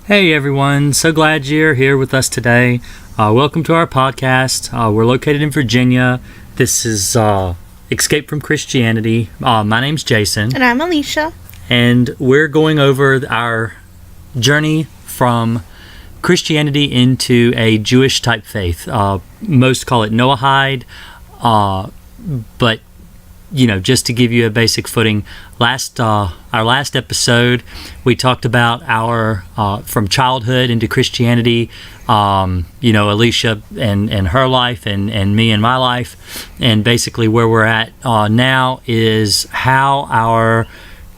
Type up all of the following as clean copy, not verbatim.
Hey everyone, so glad you're here with us today. Welcome to our podcast. We're located in Virginia. This is Escape from Christianity. My name's Jason. And I'm Alicia. And we're going over our journey from Christianity into a Jewish type faith. Most call it Noahide, but just to give you a basic footing, our last episode, we talked about our from childhood into Christianity. Alicia and her life, and me and my life, and basically where we're at now is how our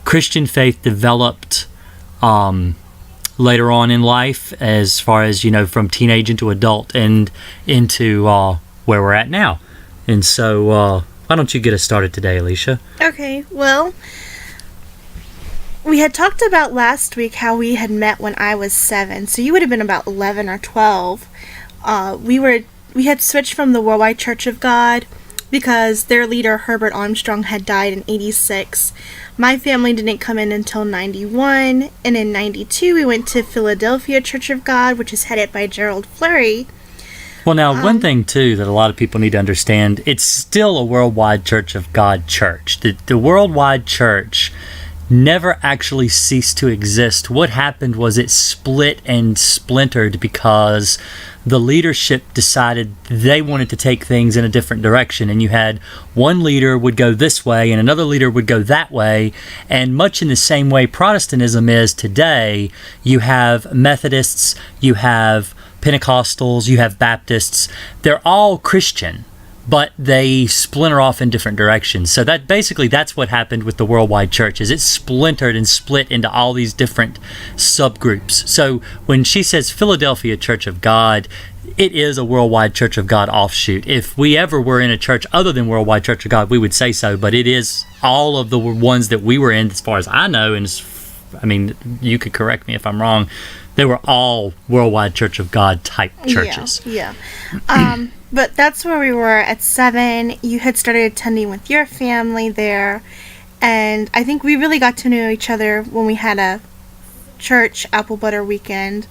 Christian faith developed later on in life, as far as from teenage into adult and into where we're at now. And so why don't you get us started today, Alicia? Okay, well, we had talked about last week how we had met when I was 7, so you would have been about 11 or 12. We had switched from the Worldwide Church of God because their leader, Herbert Armstrong, had died in 86. My family didn't come in until 91, and in 92 we went to Philadelphia Church of God, which is headed by Gerald Flurry. Well, now, one thing, too, that a lot of people need to understand, it's still a Worldwide Church of God church. The Worldwide Church never actually ceased to exist. What happened was it split and splintered because the leadership decided they wanted to take things in a different direction. And you had one leader would go this way and another leader would go that way. And much in the same way Protestantism is today, you have Methodists, you have Pentecostals, you have Baptists. They're all Christian, but they splinter off in different directions. So that's what happened with the Worldwide Church, is it splintered and split into all these different subgroups. So when she says Philadelphia Church of God, it is a Worldwide Church of God offshoot. If we ever were in a church other than Worldwide Church of God, we would say so, but it is all of the ones that we were in, as far as I know, and you could correct me if I'm wrong, they were all Worldwide Church of God type churches. Yeah. But that's where we were at 7. You had started attending with your family there. And I think we really got to know each other when we had a church apple butter weekend.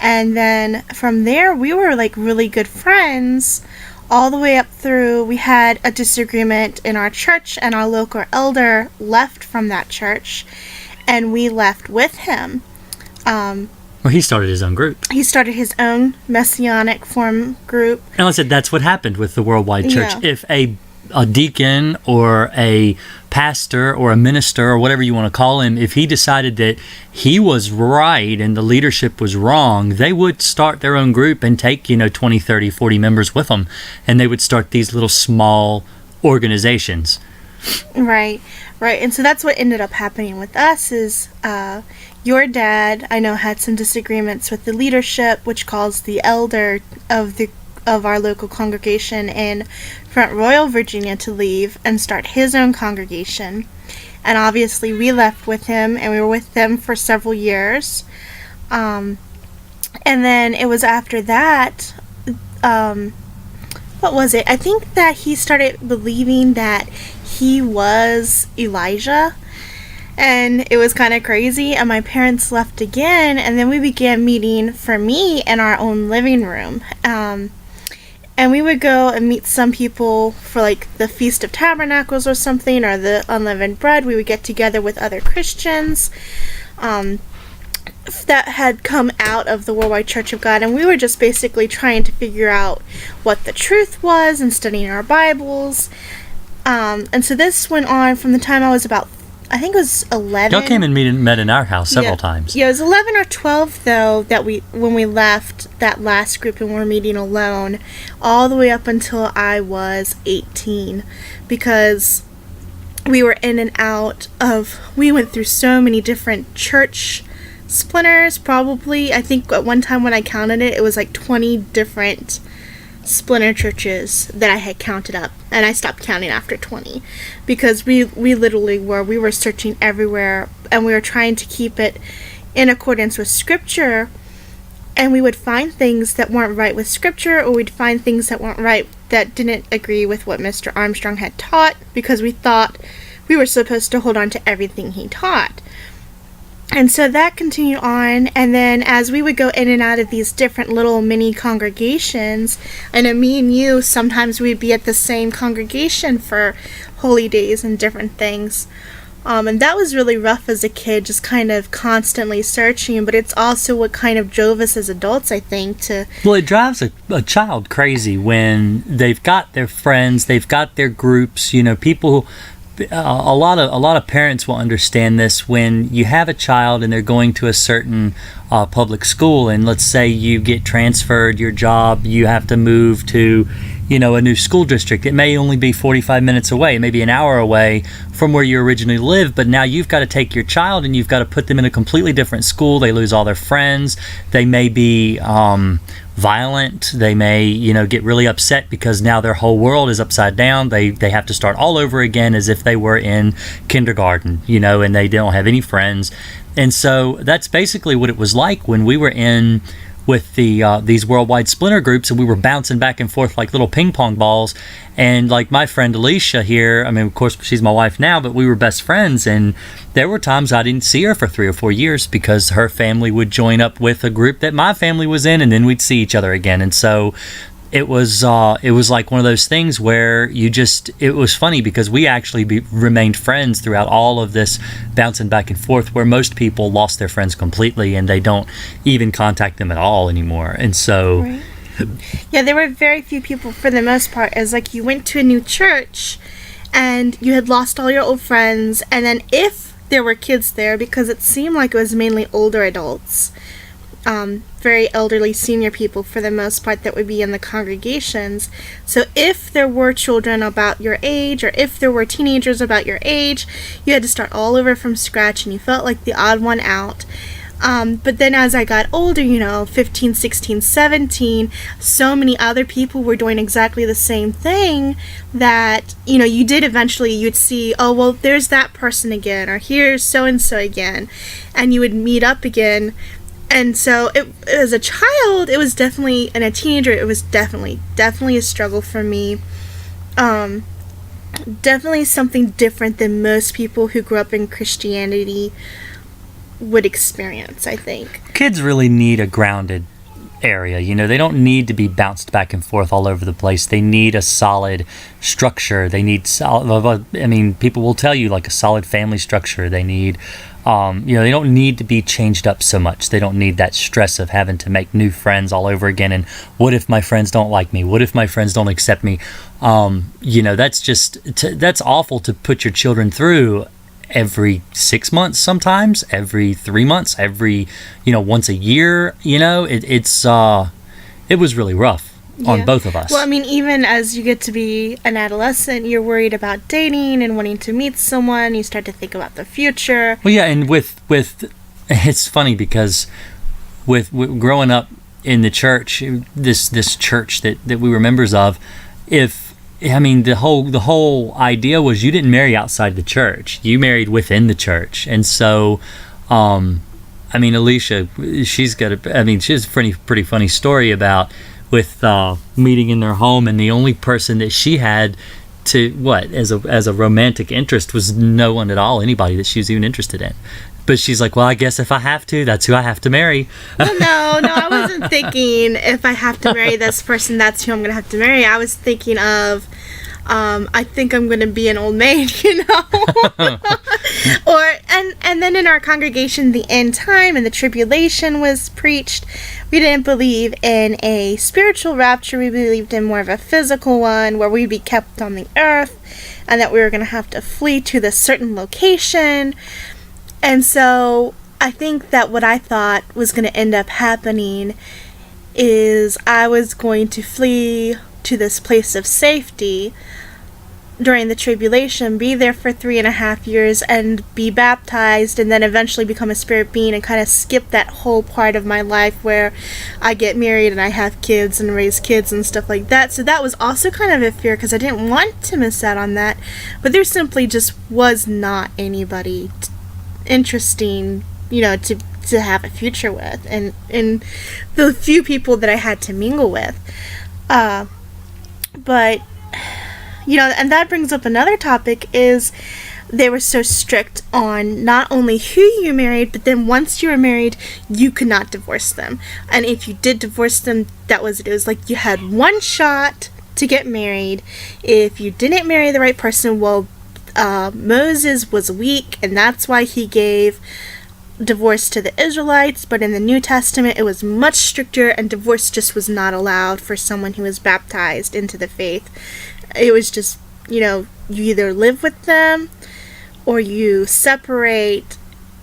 And then from there, we were like really good friends all the way up through. We had a disagreement in our church, and our local elder left from that church. And we left with him. Well, he started his own group. He started his own Messianic form group. And I said that's what happened with the Worldwide Church. Yeah. If a deacon or a pastor or a minister or whatever you want to call him, if he decided that he was right and the leadership was wrong, they would start their own group and take 20, 30, 40 members with them. And they would start these little small organizations. Right. And so that's what ended up happening with us is your dad, I know, had some disagreements with the leadership, which caused the elder of our local congregation in Front Royal, Virginia, to leave and start his own congregation. And obviously we left with him, and we were with them for several years. And then it was after that, what was it? I think that he started believing that he was Elijah, and it was kind of crazy, and my parents left again, and then we began meeting for me in our own living room. And we would go and meet some people for like the Feast of Tabernacles or something, or the Unleavened Bread. We would get together with other Christians that had come out of the Worldwide Church of God, and we were just basically trying to figure out what the truth was and studying our Bibles. And so this went on from the time I was about, I think it was 11. Y'all came and met in our house several times. Yeah, it was 11 or 12, though, that when we left that last group and we were meeting alone, all the way up until I was 18, because we were in and out of, we went through so many different church splinters, probably. I think at one time when I counted it, it was like 20 different splinter churches that I had counted up, and I stopped counting after 20 because we literally were searching everywhere, and we were trying to keep it in accordance with Scripture, and we would find things that weren't right with Scripture, or we'd find things that weren't right that didn't agree with what Mr. Armstrong had taught, because we thought we were supposed to hold on to everything he taught. And so that continued on, and then as we would go in and out of these different little mini congregations, I know me and you, sometimes we'd be at the same congregation for holy days and different things. And that was really rough as a kid, just kind of constantly searching, but it's also what kind of drove us as adults, I think, to... Well, it drives a child crazy when they've got their friends, they've got their groups, people... A lot of parents will understand this when you have a child and they're going to a certain public school, and let's say you get transferred your job, you have to move to a new school district. It may only be 45 minutes away, maybe an hour away from where you originally lived, but now you've got to take your child and you've got to put them in a completely different school. They lose all their friends. They may be violent. They may get really upset because now their whole world is upside down. They have to start all over again as if they were in kindergarten, and they don't have any friends. And so that's basically what it was like when we were in with these worldwide splinter groups, and we were bouncing back and forth like little ping pong balls. And like my friend Alicia here, I mean, of course she's my wife now, but we were best friends, and there were times I didn't see her for 3 or 4 years because her family would join up with a group that my family was in, and then we'd see each other again. And so it was like one of those things where it was funny because we actually remained friends throughout all of this bouncing back and forth, where most people lost their friends completely and they don't even contact them at all anymore. And so Right. Yeah, there were very few people for the most part. As like you went to a new church and you had lost all your old friends, and then if there were kids there, because it seemed like it was mainly older adults, very elderly senior people for the most part that would be in the congregations. So if there were children about your age, or if there were teenagers about your age, you had to start all over from scratch, and you felt like the odd one out. But then as I got older, 15, 16, 17, so many other people were doing exactly the same thing that, you did eventually, you'd see, oh, well, there's that person again, or here's so-and-so again, and you would meet up again. And so as a child, it was definitely, and a teenager, it was definitely a struggle for me. Definitely something different than most people who grew up in Christianity would experience, I think. Kids really need a grounded area. They don't need to be bounced back and forth all over the place. They need a solid structure. They need people will tell you, like, a solid family structure. They need they don't need to be changed up so much. They don't need that stress of having to make new friends all over again. And what if my friends don't like me? What if my friends don't accept me? That's awful to put your children through every 6 months, sometimes every 3 months, every once a year. It was really rough on both of us. Well, I mean, even as you get to be an adolescent, you're worried about dating and wanting to meet someone. You start to think about the future. Well, yeah, and with it's funny because with growing up in the church, this church that we were members of, the whole idea was you didn't marry outside the church. You married within the church. And so, Alicia, she has a pretty funny story about with meeting in their home, and the only person that she had as a romantic interest was no one at all, anybody that she was even interested in. But she's like, well, I guess if I have to, that's who I have to marry. Well, no, I wasn't thinking if I have to marry this person, that's who I'm going to have to marry. I was thinking of, I think I'm going to be an old maid, and then in our congregation, the end time and the tribulation was preached. We didn't believe in a spiritual rapture. We believed in more of a physical one where we'd be kept on the earth and that we were going to have to flee to this certain location. And so I think that what I thought was going to end up happening is I was going to flee to this place of safety during the tribulation, be there for 3.5 years, and be baptized, and then eventually become a spirit being and kind of skip that whole part of my life where I get married and I have kids and raise kids and stuff like that. So that was also kind of a fear because I didn't want to miss out on that, but there simply just was not anybody interesting, to have a future with, and the few people that I had to mingle with. But, and that brings up another topic is they were so strict on not only who you married, but then once you were married, you could not divorce them. And if you did divorce them, that was it. It was like you had one shot to get married. If you didn't marry the right person, well, Moses was weak, and that's why he gave divorce to the Israelites. But in the New Testament, it was much stricter, and divorce just was not allowed for someone who was baptized into the faith. It was just, you either live with them or you separate,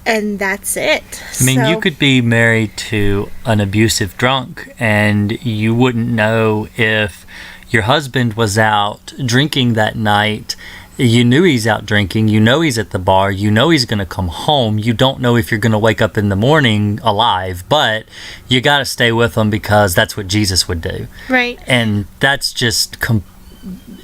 and that's it. I mean, you could be married to an abusive drunk, and you wouldn't know if your husband was out drinking that night. You knew he's out drinking. You know he's at the bar. You know he's going to come home. You don't know if you're going to wake up in the morning alive, but you got to stay with him because that's what Jesus would do. Right. And that's just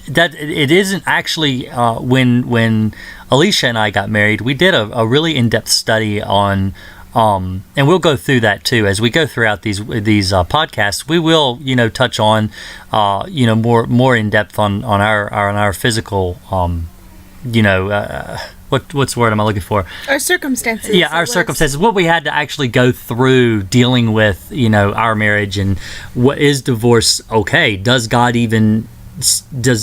that it isn't actually when Alicia and I got married, we did a really in-depth study on and we'll go through that too as we go throughout these podcasts. We will touch on more in depth on our physical what's the word am I looking for? Our circumstances. Yeah, our circumstances. What we had to actually go through dealing with our marriage, and what is divorce okay? Does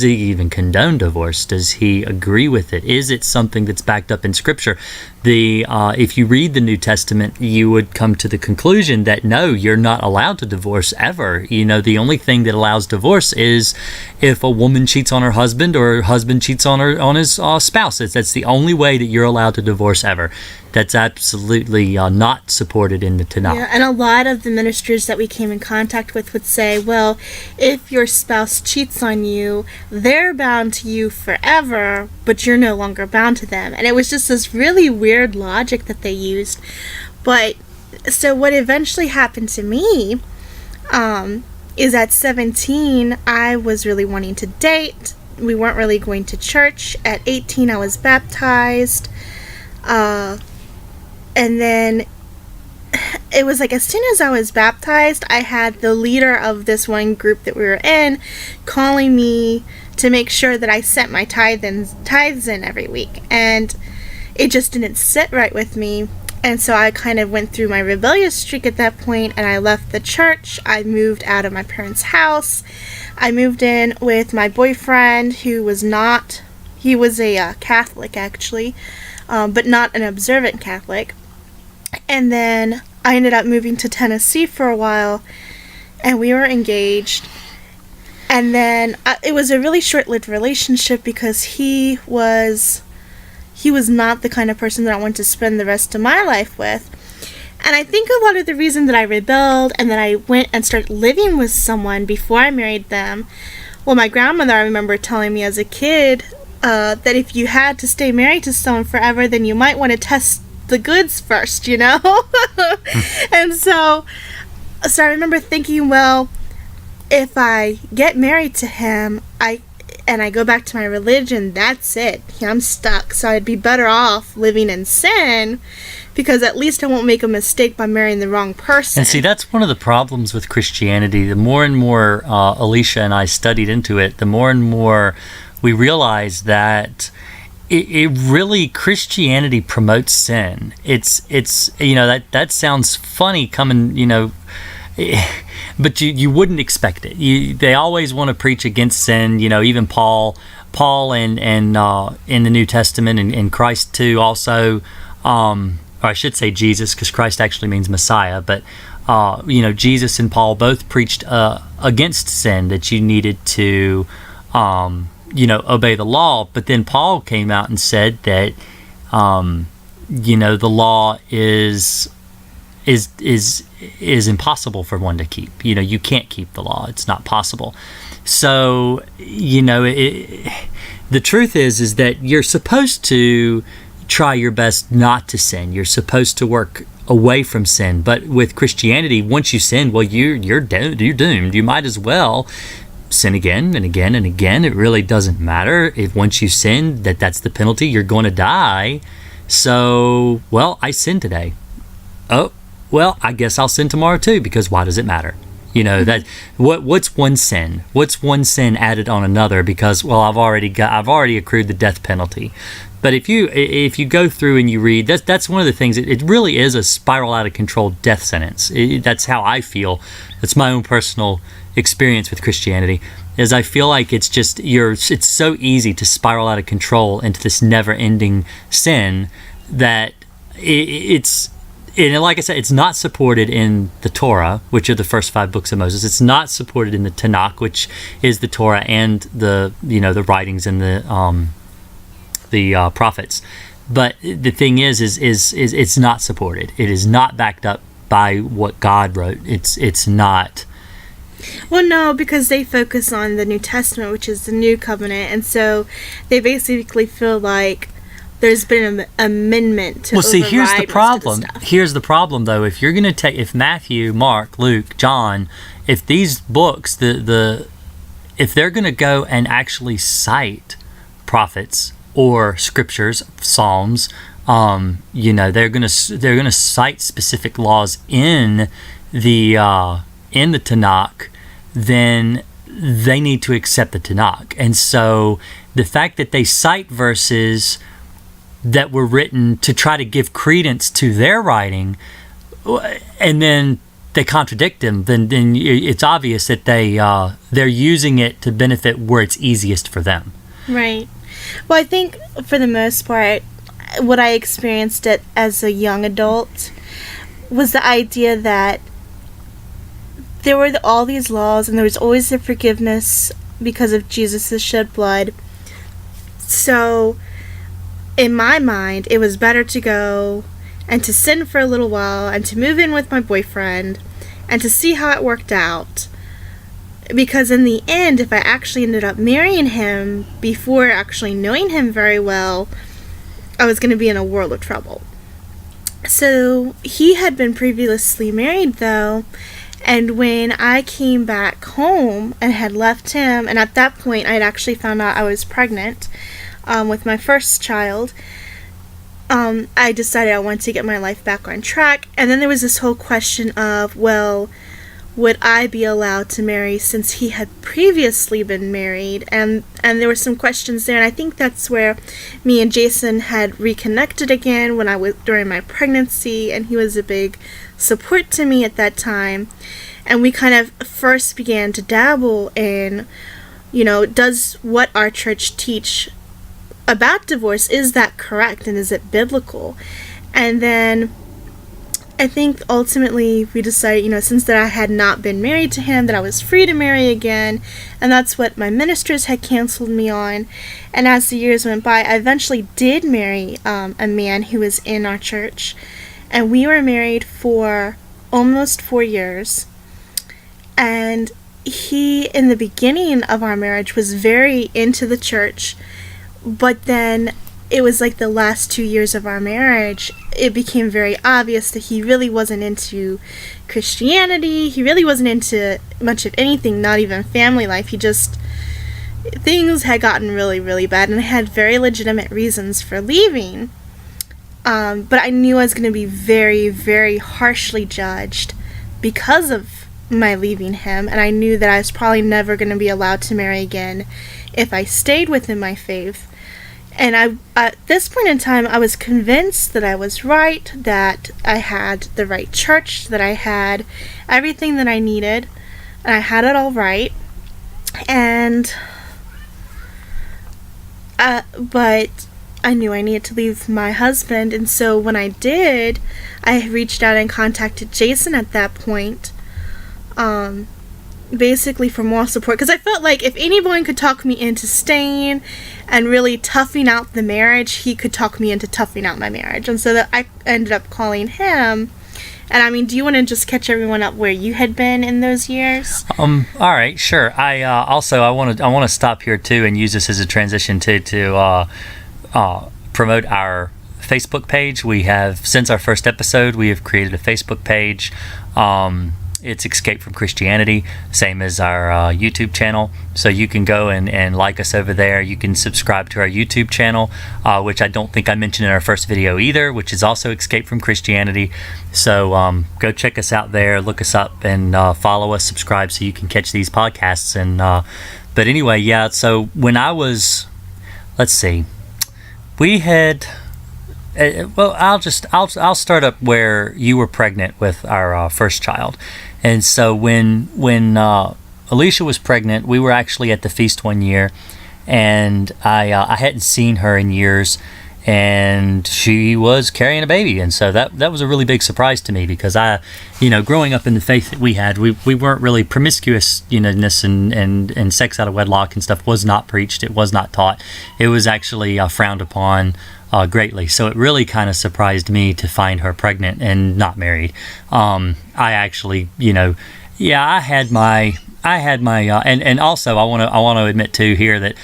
he even condone divorce? Does he agree with it? Is it something that's backed up in Scripture? If you read the New Testament, you would come to the conclusion that no, you're not allowed to divorce ever. The only thing that allows divorce is if a woman cheats on her husband or her husband cheats on his spouse. That's the only way that you're allowed to divorce ever. That's absolutely not supported in the Tanakh. Yeah, and a lot of the ministers that we came in contact with would say, well, if your spouse cheats on you, they're bound to you forever, but you're no longer bound to them. And it was just this really weird logic that they used. But so what eventually happened to me is at 17, I was really wanting to date. We weren't really going to church. At 18, I was baptized. And then it was like as soon as I was baptized, I had the leader of this one group that we were in calling me to make sure that I sent my tithes in every week. And it just didn't sit right with me. And so I kind of went through my rebellious streak at that point, and I left the church. I moved out of my parents' house. I moved in with my boyfriend, who was he was a Catholic actually, but not an observant Catholic. And then I ended up moving to Tennessee for a while, and we were engaged. And then it was a really short-lived relationship because he was not the kind of person that I wanted to spend the rest of my life with. And I think a lot of the reason that I rebelled and that I went and started living with someone before I married them, well, my grandmother, I remember telling me as a kid that if you had to stay married to someone forever, then you might want to test the goods first, And so I remember thinking, well, if I get married to him, I go back to my religion, that's it. I'm stuck. So I'd be better off living in sin, because at least I won't make a mistake by marrying the wrong person. And see, that's one of the problems with Christianity. The more and more Alicia and I studied into it, the more and more we realized that it really, Christianity promotes sin. It's that sounds funny coming, but you wouldn't expect it. They always want to preach against sin. Even Paul and in the New Testament, and Christ too also, or I should say Jesus, because Christ actually means Messiah. But Jesus and Paul both preached against sin, that you needed to obey the law. But then Paul came out and said that the law is impossible for one to keep. You can't keep the law. It's not possible. So the truth is that you're supposed to try your best not to sin. You're supposed to work away from sin. But with Christianity, once you sin, well, you're doomed. You might as well sin again and again and again. It really doesn't matter. If once you sin, that's the penalty. You're going to die. So, well, I sinned today. Oh, well, I guess I'll sin tomorrow too, because why does it matter? That what's one sin? What's one sin added on another? Because, well, I've already accrued the death penalty. But if you go through and you read, that's one of the things. It really is a spiral out of control death sentence. That's how I feel. That's my own personal experience with Christianity. Is I feel like it's just it's so easy to spiral out of control into this never-ending sin that it's. And like I said, it's not supported in the Torah, which are the first 5 books of Moses. It's not supported in the Tanakh, which is the Torah and the writings and the prophets. But the thing is it's not supported. It is not backed up by what God wrote. It's not. Well, no, because they focus on the New Testament, which is the New Covenant, and so they basically feel like there's been an amendment to override here's the problem. Most of the stuff. Here's the problem, though. If you're going to take, if Matthew, Mark, Luke, John, if these books, if they're going to go and actually cite prophets or scriptures, Psalms, they're going to cite specific laws in the Tanakh, then they need to accept the Tanakh. And so the fact that they cite verses that were written to try to give credence to their writing, and then they contradict them, then it's obvious that they're using it to benefit where it's easiest for them. Right. Well, I think for the most part, what I experienced it as a young adult was the idea that there were all these laws, and there was always the forgiveness because of Jesus' shed blood. So in my mind, it was better to go and to sin for a little while and to move in with my boyfriend and to see how it worked out. Because in the end, if I actually ended up marrying him before actually knowing him very well, I was going to be in a world of trouble. So he had been previously married, though, and when I came back home and had left him, and at that point I had actually found out I was pregnant with my first child, I decided I wanted to get my life back on track. And then there was this whole question of, well, would I be allowed to marry since he had previously been married? And there were some questions there, and I think that's where me and Jason had reconnected again when I was during my pregnancy, and he was a big support to me at that time. And we kind of first began to dabble in, does what our church teach about divorce, is that correct, and is it biblical? And then I think ultimately we decided, since that I had not been married to him, that I was free to marry again, and that's what my ministers had canceled me on. And as the years went by, I eventually did marry a man who was in our church, and we were married for almost 4 years. And he, in the beginning of our marriage, was very into the church, but then it was like the last 2 years of our marriage, it became very obvious that he really wasn't into Christianity. He really wasn't into much of anything, not even family life. Things had gotten really, really bad, and I had very legitimate reasons for leaving. But I knew I was going to be very, very harshly judged because of my leaving him, and I knew that I was probably never going to be allowed to marry again if I stayed within my faith. And at this point in time, I was convinced that I was right, that I had the right church, that I had everything that I needed, and I had it all right. And but I knew I needed to leave my husband, and so when I did, I reached out and contacted Jason at that point, basically for moral support, because I felt like if anyone could talk me into staying and really toughing out the marriage, he could talk me into toughing out my marriage. And so that I ended up calling him. And I mean, do you want to just catch everyone up where you had been in those years? All right, sure. I want to stop here too and use this as a transition to promote our Facebook page. We have, since our first episode, we have created a Facebook page. It's Escape from Christianity, same as our YouTube channel. So you can go and like us over there. You can subscribe to our YouTube channel, which I don't think I mentioned in our first video either, which is also Escape from Christianity. So go check us out there, look us up, and follow us, subscribe so you can catch these podcasts. And but anyway, yeah, so when I was, let's see, we had. Well, I'll start up where you were pregnant with our first child, and so when Alicia was pregnant, we were actually at the feast one year, and I hadn't seen her in years, and she was carrying a baby, and so that was a really big surprise to me because growing up in the faith that we had, we weren't really promiscuous, and sex out of wedlock and stuff was not preached. It was not taught. It was actually frowned upon. Greatly. So it really kind of surprised me to find her pregnant and not married. I actually, I had my, and also I want to admit too here that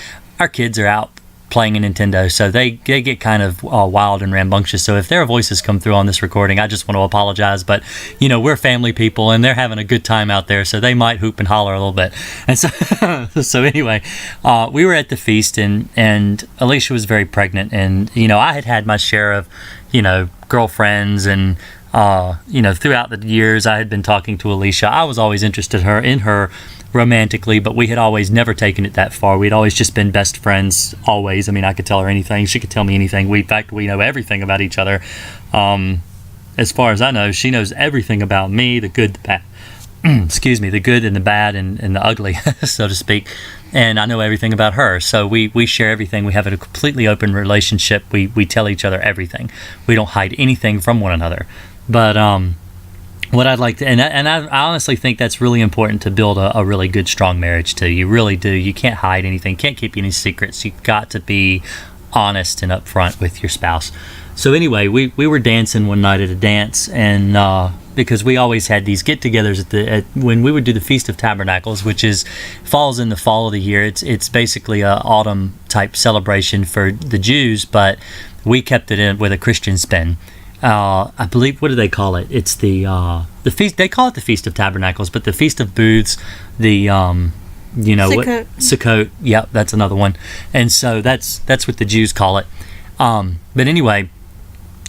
our kids are out playing a Nintendo, so they get kind of wild and rambunctious. So if their voices come through on this recording, I just want to apologize. But we're family people, and they're having a good time out there, so they might hoop and holler a little bit. And so, so anyway, we were at the feast, and Alicia was very pregnant, and I had my share of girlfriends, and throughout the years I had been talking to Alicia. I was always interested in her romantically, but we had always never taken it that far. We'd always just been best friends, always. I mean, I could tell her anything, she could tell me anything. In fact, we know everything about each other. As far as I know, she knows everything about me, the good, the bad, the good and the bad and the ugly, so to speak. And I know everything about her, so we share everything. We have a completely open relationship. We tell each other everything. We don't hide anything from one another. But what I'd like to, and I honestly think that's really important to build a really good, strong marriage too. You really do. You can't hide anything. Can't keep any secrets. You've got to be honest and upfront with your spouse. So anyway, we were dancing one night at a dance, and because we always had these get-togethers when we would do the Feast of Tabernacles, which falls in the fall of the year. It's basically a autumn type celebration for the Jews, but we kept it in with a Christian spin. I believe, what do they call it? It's the feast. They call it the Feast of Tabernacles, but the Feast of Booths, Sukkot. Sukkot. Yep, that's another one. And so that's what the Jews call it. But anyway,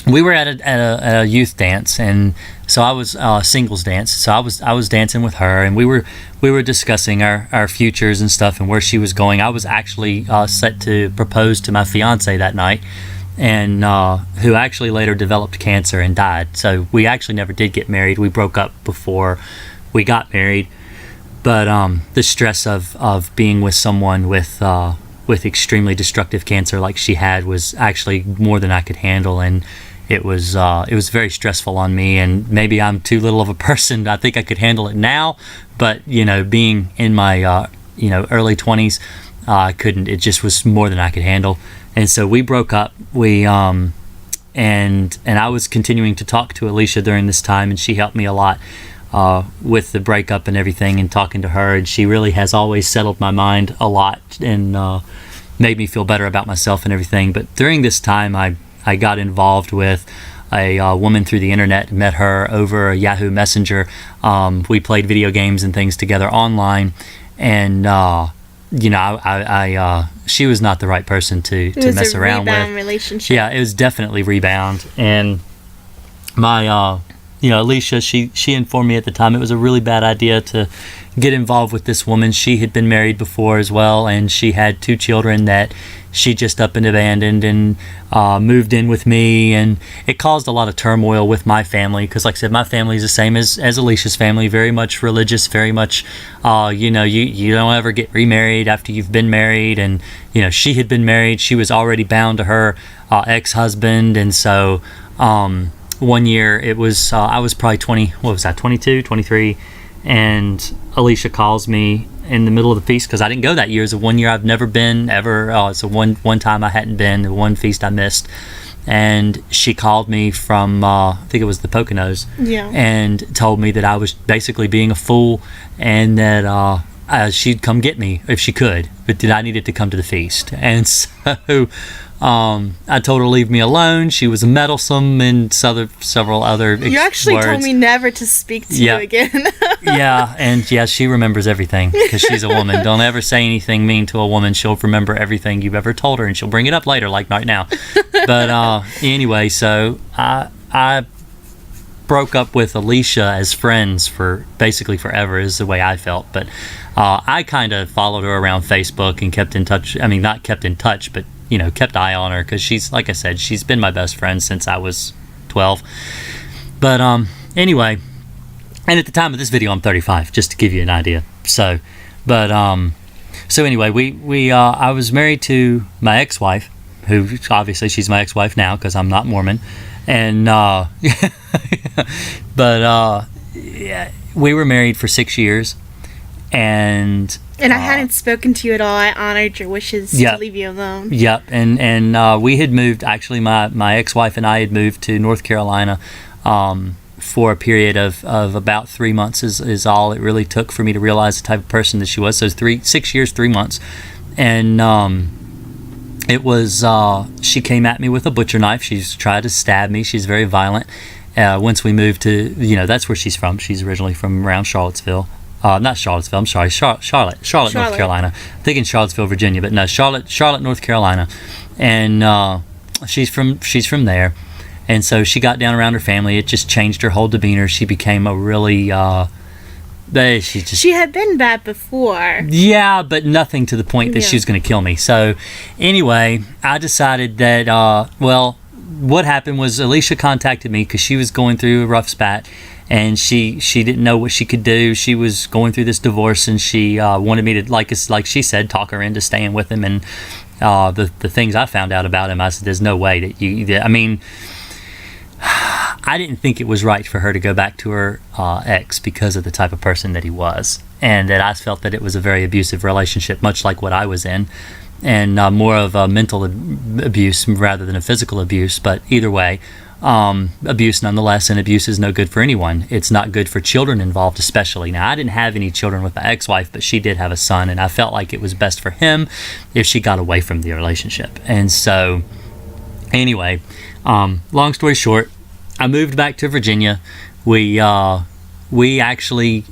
we were at a youth dance, and so I was singles dance. So I was dancing with her, and we were discussing our futures and stuff and where she was going. I was actually set to propose to my fiance that night, and who actually later developed cancer and died. So we actually never did get married. We broke up before we got married. But the stress of being with someone with extremely destructive cancer like she had was actually more than I could handle, and it was very stressful on me. And maybe I'm too little of a person. I think I could handle it now, but being in my early 20s, I couldn't. It just was more than I could handle. And so we broke up. And I was continuing to talk to Alicia during this time, and she helped me a lot with the breakup and everything, and talking to her. And she really has always settled my mind a lot and made me feel better about myself and everything. But during this time, I got involved with a woman through the internet. Met her over Yahoo Messenger. We played video games and things together online, and she was not the right person to mess around with. It was a rebound relationship. Yeah, it was definitely rebound. And my Alicia, she informed me at the time it was a really bad idea to get involved with this woman. She had been married before as well, and she had 2 children that she just up and abandoned, and moved in with me, and it caused a lot of turmoil with my family, because like I said, my family is the same as Alicia's family, very much religious, very much you don't ever get remarried after you've been married. And she had been married, she was already bound to her ex-husband. And so one year, it was I was probably 22, 23, and Alicia calls me in the middle of the feast, because I didn't go that year. It's the one year I've never been ever. It's the one time I hadn't been, the one feast I missed. And she called me from I think it was the Poconos, and told me that I was basically being a fool, and that she'd come get me if she could, but that I needed to come to the feast. And so I told her to leave me alone. She was meddlesome and several other words. You actually told me never to speak to you again. Yeah, and she remembers everything, because she's a woman. Don't ever say anything mean to a woman. She'll remember everything you've ever told her, and she'll bring it up later, like right now. But anyway, so I broke up with Alicia as friends for basically forever, is the way I felt. But I kind of followed her around Facebook and kept in touch. I mean, not kept in touch, but kept eye on her because she's, like I said, she's been my best friend since I was 12. But anyway, and at the time of this video, I'm 35, just to give you an idea. So, but so anyway, I was married to my ex-wife, who obviously she's my ex-wife now because I'm not Mormon, and but yeah, we were married for 6 years, and I hadn't spoken to you at all. I honored your wishes to leave you alone. Yep, and we had moved. Actually, my ex-wife and I had moved to North Carolina for a period of about 3 months is all it really took for me to realize the type of person that she was. So 6 years, 3 months, and it was she came at me with a butcher knife. She's tried to stab me. She's very violent. Once we moved to, that's where she's from. She's originally from around Charlottesville. Not Charlottesville, I'm sorry, Charlotte, North Carolina. I'm thinking Charlottesville, Virginia, but no, Charlotte, North Carolina. And she's from there. And so she got down around her family. It just changed her whole demeanor. She became a really she had been bad before. Yeah, but nothing to the point that she was going to kill me. So anyway, I decided that what happened was Alicia contacted me because she was going through a rough spat. And she didn't know what she could do. She was going through this divorce, and she wanted me to, like she said, talk her into staying with him. And the things I found out about him, I said, there's no way that I mean, I didn't think it was right for her to go back to her ex because of the type of person that he was. And that I felt that it was a very abusive relationship, much like what I was in. And more of a mental abuse rather than a physical abuse. But either way, abuse nonetheless, and abuse is no good for anyone. It's not good for children involved especially. Now, I didn't have any children with my ex-wife, but she did have a son, and I felt like it was best for him if she got away from the relationship. And so anyway, long story short, I moved back to Virginia. We actually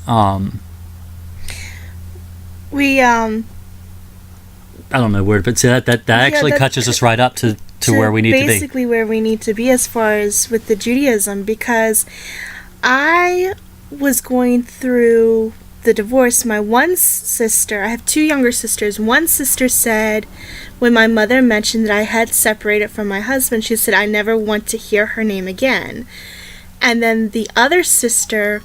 I don't know where, but see, that actually catches us right up to where we need to be. Basically where we need to be as far as with the Judaism, because I was going through the divorce. My one sister, I have two younger sisters. One sister said, when my mother mentioned that I had separated from my husband, she said, I never want to hear her name again. And then the other sister,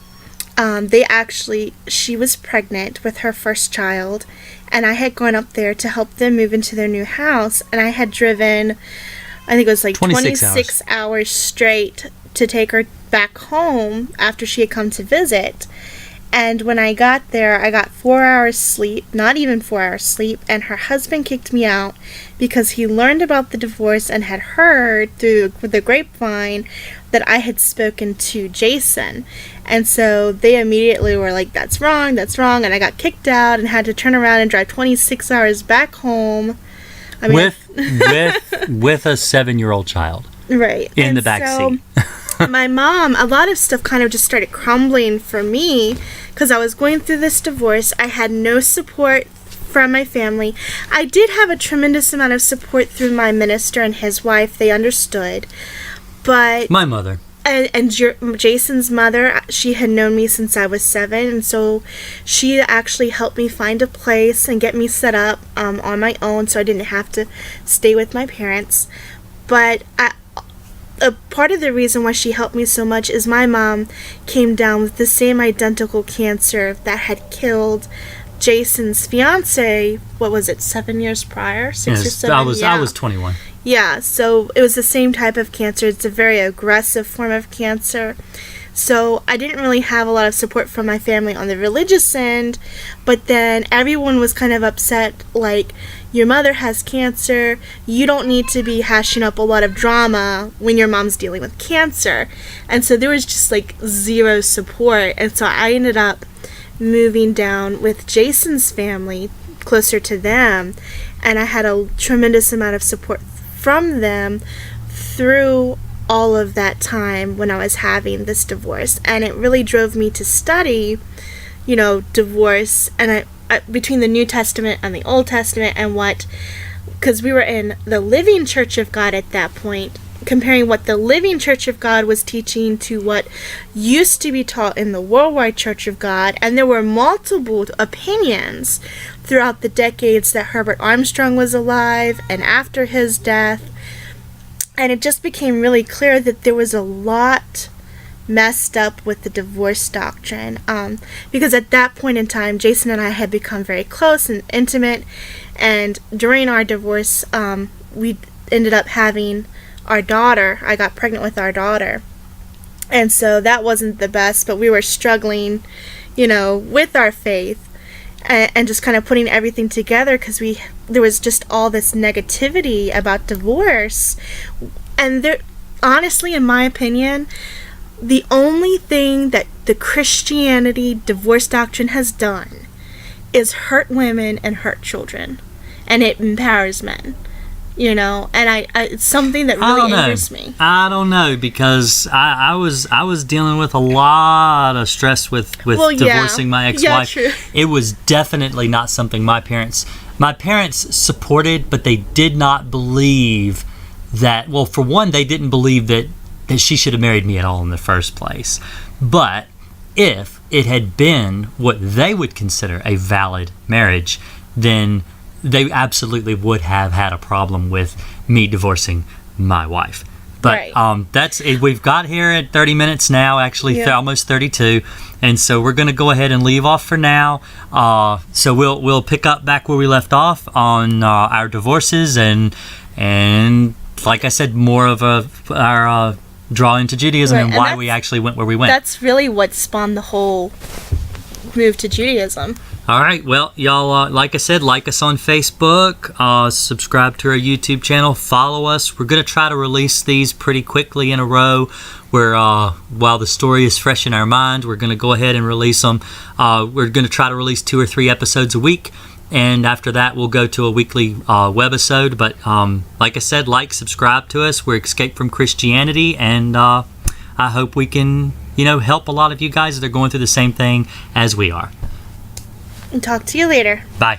she was pregnant with her first child, and I had gone up there to help them move into their new house, and I had driven, I think it was like 26 hours straight to take her back home after she had come to visit. And when I got there, I got 4 hours sleep, not even 4 hours sleep, and her husband kicked me out because he learned about the divorce and had heard through the grapevine that I had spoken to Jason. And so they immediately were like, that's wrong, and I got kicked out and had to turn around and drive 26 hours back home. I mean, with a 7-year-old child. Right. In the back seat. My mom, a lot of stuff kind of just started crumbling for me because I was going through this divorce. I had no support from my family. I did have a tremendous amount of support through my minister and his wife. They understood. But my mother. And Jason's mother, she had known me since I was 7, and so she actually helped me find a place and get me set up on my own so I didn't have to stay with my parents. But a part of the reason why she helped me so much is my mom came down with the same identical cancer that had killed Jason's fiance. What was it, 7 years prior? 6 or 7? I was 21. Yeah, so it was the same type of cancer. It's a very aggressive form of cancer. So I didn't really have a lot of support from my family on the religious end, but then everyone was kind of upset, like, your mother has cancer, you don't need to be hashing up a lot of drama when your mom's dealing with cancer. And so there was just like zero support, and so I ended up moving down with Jason's family, closer to them, and I had a tremendous amount of support from them through all of that time when I was having this divorce. And it really drove me to study, divorce, and I between the New Testament and the Old Testament, and because we were in the Living Church of God at that point, comparing what the Living Church of God was teaching to what used to be taught in the Worldwide Church of God, and there were multiple opinions. throughout the decades that Herbert Armstrong was alive and after his death. And it just became really clear that there was a lot messed up with the divorce doctrine. Because at that point in time, Jason and I had become very close and intimate. And during our divorce, we ended up having our daughter. I got pregnant with our daughter. And so that wasn't the best, but we were struggling, with our faith. And just kind of putting everything together because there was just all this negativity about divorce. And there, honestly, in my opinion, the only thing that the Christianity divorce doctrine has done is hurt women and hurt children. And it empowers men. And it's something that really interests me. I don't know, because I was dealing with a lot of stress with divorcing my ex-wife. Yeah, true. It was definitely not something my parents supported, but they did not believe that. Well, for one, they didn't believe that she should have married me at all in the first place. But if it had been what they would consider a valid marriage, then they absolutely would have had a problem with me divorcing my wife. But right. That's it. We've got here at 30 minutes now, actually almost 32, and so we're going to go ahead and leave off for now. So we'll pick up back where we left off on our divorces and like I said, more of our draw into Judaism, right, and why we actually went where we went. That's really what spawned the whole move to Judaism. All right, well, y'all, like I said, like us on Facebook, subscribe to our YouTube channel, follow us. We're going to try to release these pretty quickly in a row, where while the story is fresh in our mind, we're going to go ahead and release them. We're going to try to release 2 or 3 episodes a week, and after that, we'll go to a weekly webisode. But like I said, subscribe to us. We're Escape from Christianity, and I hope we can, help a lot of you guys that are going through the same thing as we are. And talk to you later. Bye.